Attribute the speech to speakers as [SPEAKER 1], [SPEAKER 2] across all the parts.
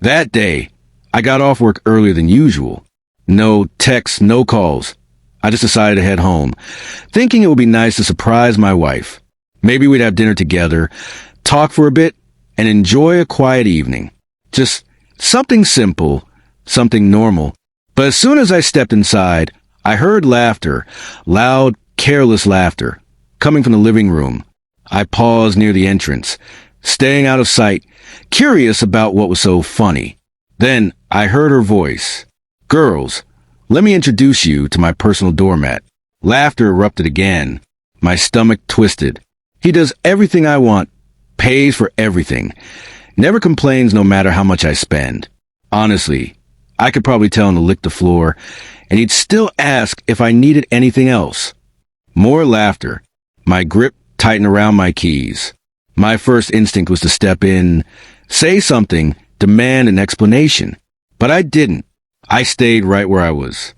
[SPEAKER 1] That day, I got off work earlier than usual. No texts, no calls. I just decided to head home, thinking it would be nice to surprise my wife. Maybe we'd have dinner together, talk for a bit, and enjoy a quiet evening. Just something simple, something normal. But as soon as I stepped inside, I heard laughter, loud, careless laughter, coming from the living room. I paused near the entrance, staying out of sight, curious about what was so funny. Then I heard her voice. "Girls, let me introduce you to my personal doormat." Laughter erupted again. My stomach twisted. He does everything I want, pays for everything, never complains no matter how much I spend. Honestly, I could probably tell him to lick the floor, and he'd still ask if I needed anything else. More laughter. My grip tightened around my keys. My first instinct was to step in, say something, demand an explanation. But I didn't. I stayed right where I was.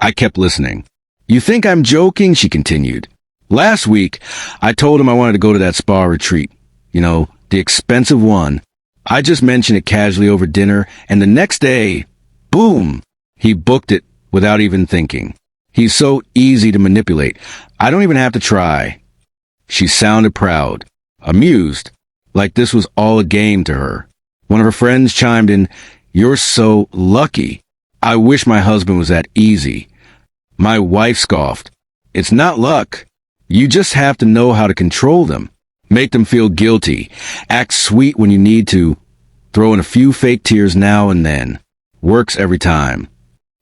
[SPEAKER 1] I kept listening. "You think I'm joking?" she continued. "Last week, I told him I wanted to go to that spa retreat. You know, the expensive one. I just mentioned it casually over dinner, and the next day, boom, he booked it without even thinking. He's so easy to manipulate. I don't even have to try." She sounded proud, amused, like this was all a game to her. One of her friends chimed in, "You're so lucky. I wish my husband was that easy." My wife scoffed. "It's not luck. You just have to know how to control them. Make them feel guilty. Act sweet when you need to. Throw in a few fake tears now and then. Works every time."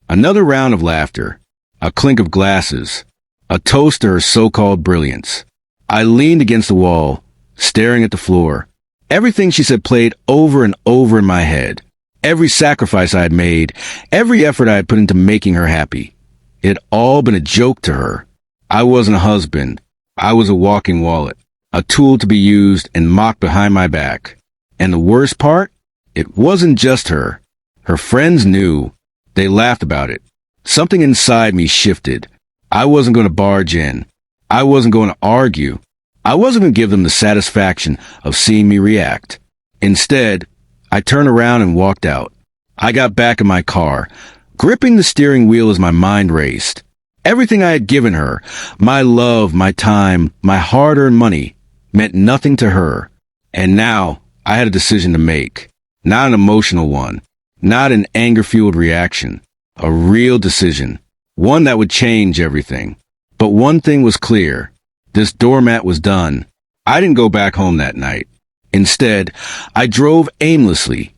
[SPEAKER 1] Another round of laughter. A clink of glasses. A toast to her so-called brilliance. I leaned against the wall, staring at the floor. Everything she said played over and over in my head. Every sacrifice I had made, every effort I had put into making her happy. It had all been a joke to her. I wasn't a husband. I was a walking wallet, a tool to be used and mocked behind my back. And the worst part? It wasn't just her. Her friends knew. They laughed about it. Something inside me shifted. I wasn't going to barge in. I wasn't going to argue. I wasn't going to give them the satisfaction of seeing me react. Instead, I turned around and walked out. I got back in my car, gripping the steering wheel as my mind raced. Everything I had given her, my love, my time, my hard-earned money, meant nothing to her. And now, I had a decision to make. Not an emotional one. Not an anger-fueled reaction. A real decision. One that would change everything. But one thing was clear. This doormat was done. I didn't go back home that night. Instead, I drove aimlessly,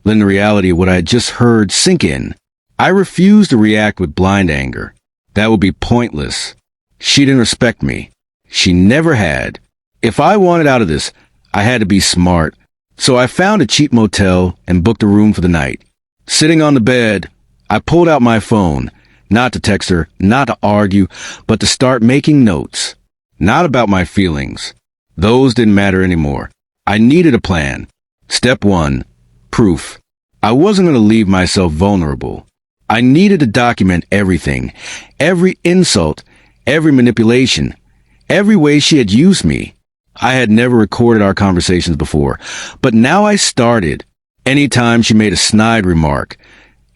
[SPEAKER 1] letting the reality of what I had just heard sink in. I refused to react with blind anger. That would be pointless. She didn't respect me. She never had. If I wanted out of this, I had to be smart. So I found a cheap motel and booked a room for the night. Sitting on the bed, I pulled out my phone, not to text her, not to argue, but to start making notes. Not about my feelings. Those didn't matter anymore. I needed a plan. Step 1. Proof. I wasn't going to leave myself vulnerable. I needed to document everything. Every insult, every manipulation, every way she had used me. I had never recorded our conversations before, but now I started. Anytime she made a snide remark,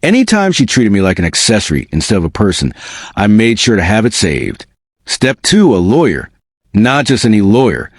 [SPEAKER 1] anytime she treated me like an accessory instead of a person, I made sure to have it saved. Step 2, a lawyer. Not just any lawyer.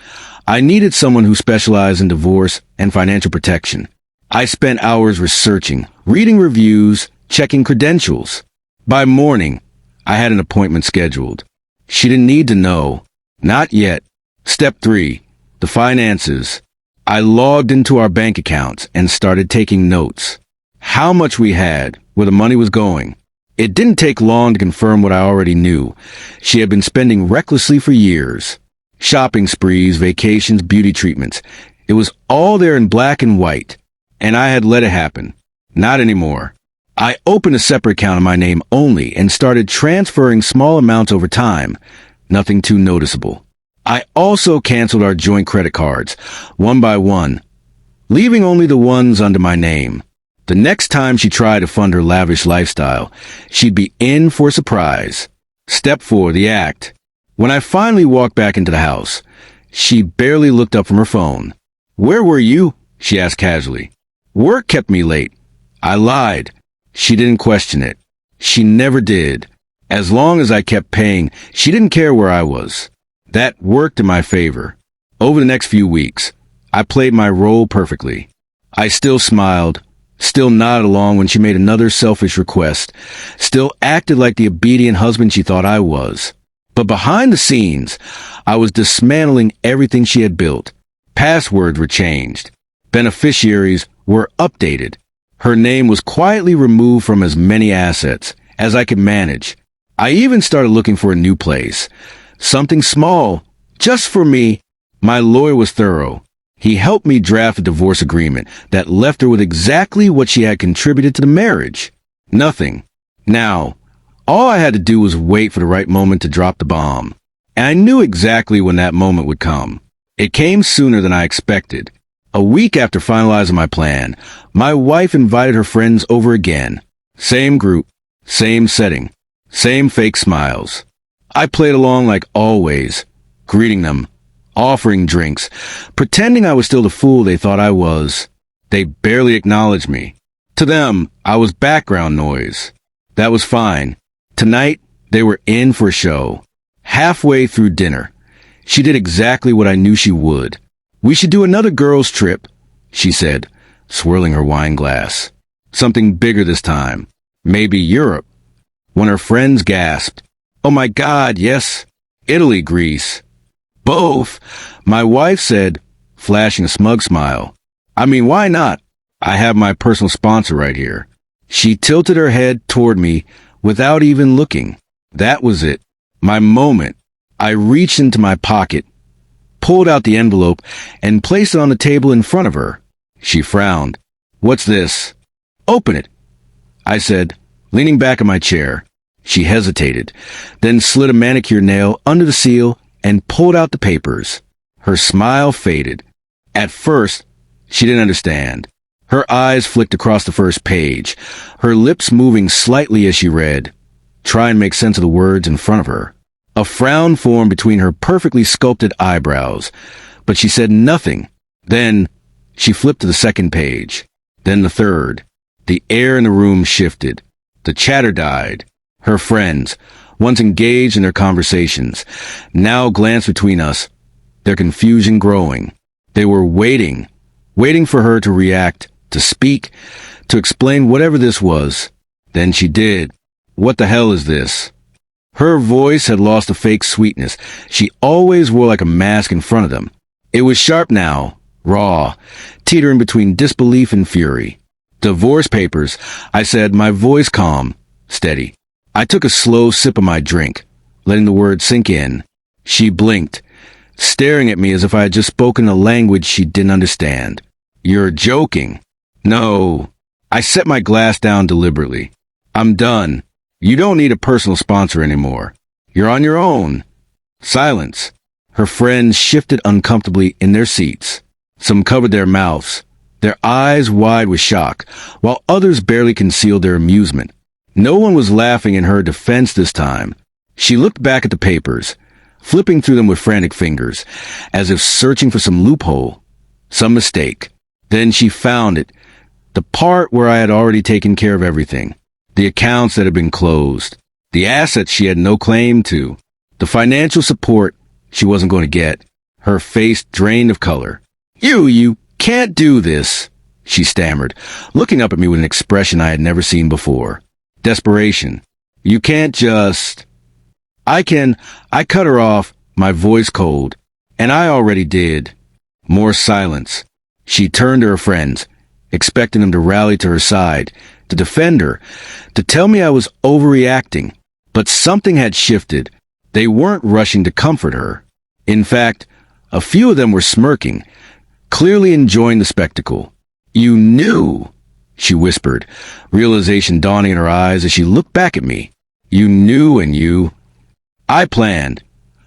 [SPEAKER 1] I needed someone who specialized in divorce and financial protection. I spent hours researching, reading reviews, checking credentials. By morning, I had an appointment scheduled. She didn't need to know. Not yet. Step 3, the finances. I logged into our bank accounts and started taking notes. How much we had, where the money was going. It didn't take long to confirm what I already knew. She had been spending recklessly for years. Shopping sprees, vacations, beauty treatments. It was all there in black and white. And I had let it happen. Not anymore. I opened a separate account in my name only and started transferring small amounts over time. Nothing too noticeable. I also canceled our joint credit cards, one by one, leaving only the ones under my name. The next time she tried to fund her lavish lifestyle, she'd be in for a surprise. Step 4, the act. When I finally walked back into the house, she barely looked up from her phone. "Where were you?" she asked casually. "Work kept me late. I lied. She didn't question it. She never did. As long as I kept paying, she didn't care where I was. That worked in my favor. Over the next few weeks, I played my role perfectly. I still smiled, still nodded along when she made another selfish request, still acted like the obedient husband she thought I was. But behind the scenes, I was dismantling everything she had built. Passwords were changed. Beneficiaries were updated. Her name was quietly removed from as many assets as I could manage. I even started looking for a new place. Something small, just for me. My lawyer was thorough. He helped me draft a divorce agreement that left her with exactly what she had contributed to the marriage. Nothing. Now, all I had to do was wait for the right moment to drop the bomb. And I knew exactly when that moment would come. It came sooner than I expected. A week after finalizing my plan, my wife invited her friends over again. Same group, same setting, same fake smiles. I played along like always, greeting them, offering drinks, pretending I was still the fool they thought I was. They barely acknowledged me. To them, I was background noise. That was fine. Tonight, they were in for a show. Halfway through dinner, she did exactly what I knew she would. "We should do another girls' trip," she said, swirling her wine glass. "Something bigger this time. Maybe Europe." When her friends gasped, "Oh my God, yes. Italy, Greece." "Both," my wife said, flashing a smug smile. "I mean, why not? I have my personal sponsor right here." She tilted her head toward me without even looking. That was it. My moment. I reached into my pocket, pulled out the envelope, and placed it on the table in front of her. She frowned. "What's this?" "Open it," I said, leaning back in my chair. She hesitated, then slid a manicure nail under the seal and pulled out the papers. Her smile faded. At first, she didn't understand. Her eyes flicked across the first page, her lips moving slightly as she read, trying to make sense of the words in front of her. A frown formed between her perfectly sculpted eyebrows, but she said nothing. Then, she flipped to the second page, then the third. The air in the room shifted. The chatter died. Her friends, once engaged in their conversations, now glanced between us, their confusion growing. They were waiting for her to react, to speak, to explain whatever this was. Then she did. "What the hell is this?" Her voice had lost the fake sweetness she always wore like a mask in front of them. It was sharp now, raw, teetering between disbelief and fury. "Divorce papers," I said, my voice calm, steady. I took a slow sip of my drink, letting the words sink in. She blinked, staring at me as if I had just spoken a language she didn't understand. "You're joking." "No." I set my glass down deliberately. "I'm done. You don't need a personal sponsor anymore. You're on your own." Silence. Her friends shifted uncomfortably in their seats. Some covered their mouths, their eyes wide with shock, while others barely concealed their amusement. No one was laughing in her defense this time. She looked back at the papers, flipping through them with frantic fingers, as if searching for some loophole, some mistake. Then she found it, the part where I had already taken care of everything. The accounts that had been closed, the assets she had no claim to, the financial support she wasn't going to get. Her face drained of color. You can't do this," she stammered, looking up at me with an expression I had never seen before. Desperation. "You can't just..." I cut her off, my voice cold. "And I already did." More silence. She turned to her friends, expecting them to rally to her side, to defend her, to tell me I was overreacting. But something had shifted. They weren't rushing to comfort her. In fact, a few of them were smirking, clearly enjoying the spectacle. "You knew," she whispered, realization dawning in her eyes as she looked back at me. "You knew and you..." "I planned."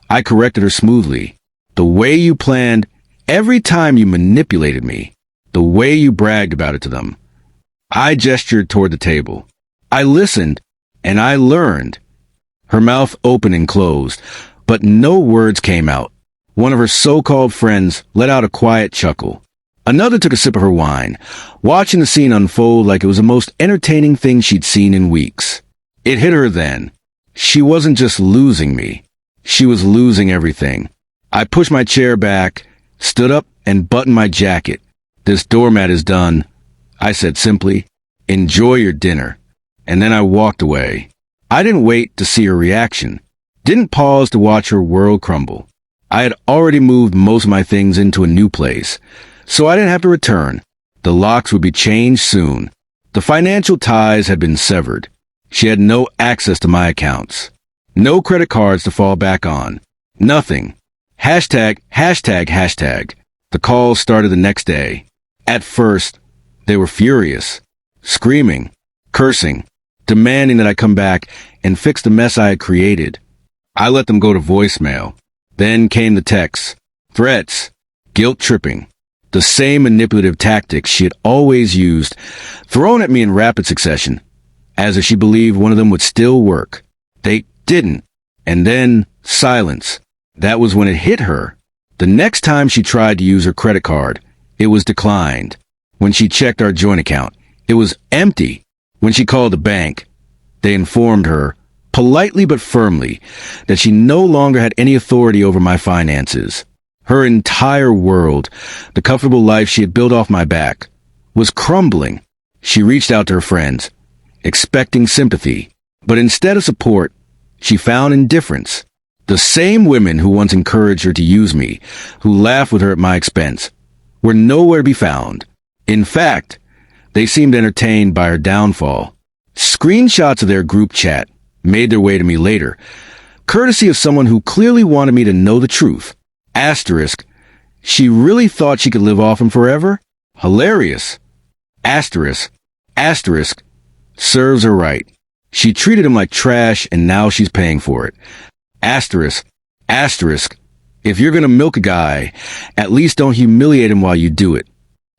[SPEAKER 1] I corrected her smoothly. "The way you planned every time you manipulated me. The way you bragged about it to them." I gestured toward the table. "I listened, and I learned." Her mouth opened and closed, but no words came out. One of her so-called friends let out a quiet chuckle. Another took a sip of her wine, watching the scene unfold like it was the most entertaining thing she'd seen in weeks. It hit her then. She wasn't just losing me. She was losing everything. I pushed my chair back, stood up, and buttoned my jacket. "This doormat is done," I said simply. "Enjoy your dinner." And then I walked away. I didn't wait to see her reaction. Didn't pause to watch her world crumble. I had already moved most of my things into a new place, so I didn't have to return. The locks would be changed soon. The financial ties had been severed. She had no access to my accounts. No credit cards to fall back on. Nothing. Hashtag. The calls started the next day. At first, they were furious, screaming, cursing, demanding that I come back and fix the mess I had created. I let them go to voicemail. Then came the texts, threats, guilt-tripping, the same manipulative tactics she had always used, thrown at me in rapid succession, as if she believed one of them would still work. They didn't. And then silence. That was when it hit her. The next time she tried to use her credit card, it was declined. When she checked our joint account, it was empty. When she called the bank, they informed her, politely but firmly, that she no longer had any authority over my finances. Her entire world, the comfortable life she had built off my back, was crumbling. She reached out to her friends, expecting sympathy, but instead of support, she found indifference. The same women who once encouraged her to use me, who laughed with her at my expense, were nowhere to be found. In fact, they seemed entertained by her downfall. Screenshots of their group chat made their way to me later, courtesy of someone who clearly wanted me to know the truth. Asterisk. She really thought she could live off him forever? Hilarious. Asterisk. Serves her right. She treated him like trash and now she's paying for it. Asterisk. If you're gonna milk a guy, at least don't humiliate him while you do it.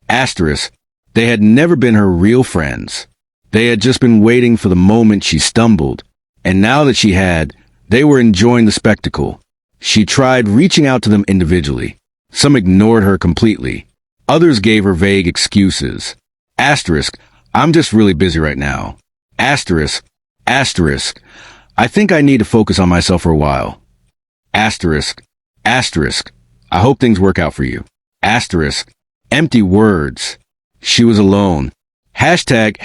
[SPEAKER 1] Asterisk. They had never been her real friends. They had just been waiting for the moment she stumbled. And now that she had, they were enjoying the spectacle. She tried reaching out to them individually. Some ignored her completely. Others gave her vague excuses. Asterisk. I'm just really busy right now. Asterisk. I think I need to focus on myself for a while. Asterisk. I hope things work out for you. Asterisk. Empty words. She was alone. Hashtag.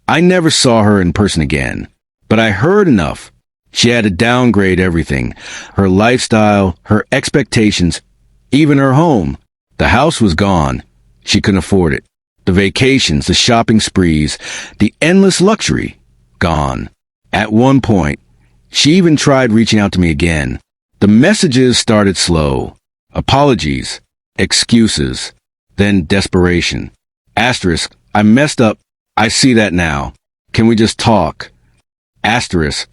[SPEAKER 1] I never saw her in person again, but I heard enough. She had to downgrade everything. Her lifestyle, her expectations, even her home. The house was gone. She couldn't afford it. The vacations, the shopping sprees, the endless luxury, gone. At one point, she even tried reaching out to me again. The messages started slow. Apologies, excuses, then desperation. Asterisk. I messed up. I see that now. Can we just talk? Asterisk.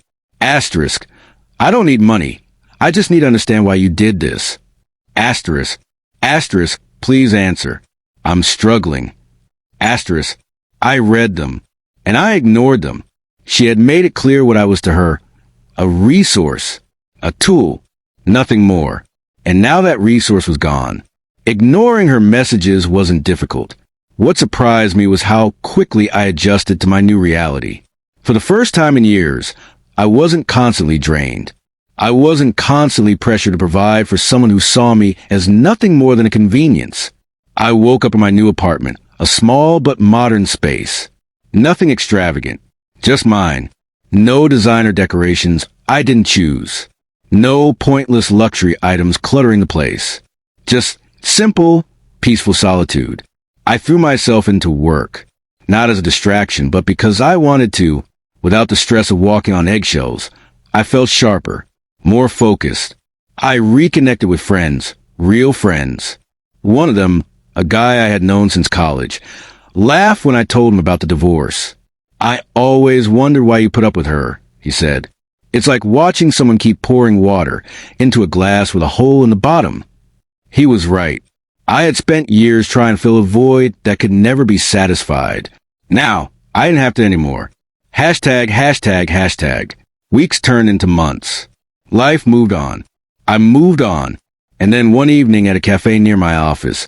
[SPEAKER 1] I don't need money. I just need to understand why you did this. Asterisk. Please answer. I'm struggling. Asterisk. I read them, and I ignored them. She had made it clear what I was to her. A resource. A tool. Nothing more. And now that resource was gone. Ignoring her messages wasn't difficult. What surprised me was how quickly I adjusted to my new reality. For the first time in years, I wasn't constantly drained. I wasn't constantly pressured to provide for someone who saw me as nothing more than a convenience. I woke up in my new apartment, a small but modern space. Nothing extravagant, just mine. No designer decorations I didn't choose. No pointless luxury items cluttering the place. Just simple, peaceful solitude. I threw myself into work, not as a distraction, but because I wanted to. Without the stress of walking on eggshells, I felt sharper, more focused. I reconnected with friends, real friends. One of them, a guy I had known since college, laughed when I told him about the divorce. I always wondered why you put up with her, he said. It's like watching someone keep pouring water into a glass with a hole in the bottom. He was right. I had spent years trying to fill a void that could never be satisfied. Now, I didn't have to anymore. Hashtag. Weeks turned into months. Life moved on. I moved on. And then one evening at a cafe near my office,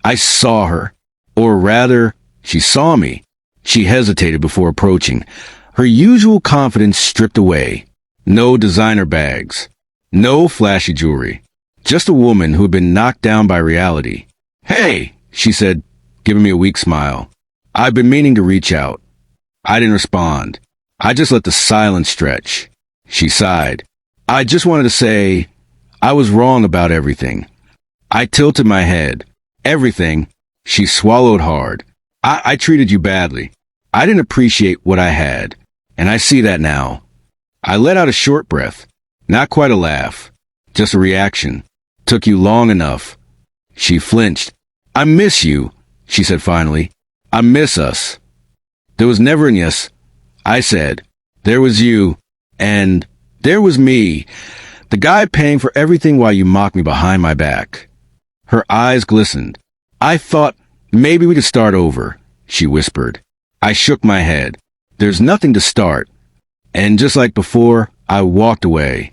[SPEAKER 1] I saw her. Or rather, she saw me. She hesitated before approaching, her usual confidence stripped away. No designer bags. No flashy jewelry. Just a woman who had been knocked down by reality. "Hey," she said, giving me a weak smile. I'd been meaning to reach out. I didn't respond. I just let the silence stretch. She sighed. "I just wanted to say I was wrong about everything." I tilted my head. "Everything?" She swallowed hard. I treated you badly. I didn't appreciate what I had, and I see that now." I let out a short breath. Not quite a laugh. Just a reaction. "Took you long enough." She flinched. "I miss you," she said finally. "I miss us." There was never an yes. I said, "There was you, and there was me, the guy paying for everything while you mocked me behind my back." Her eyes glistened. "I thought maybe we could start over," she whispered. I shook my head. "There's nothing to start." And just like before, I walked away.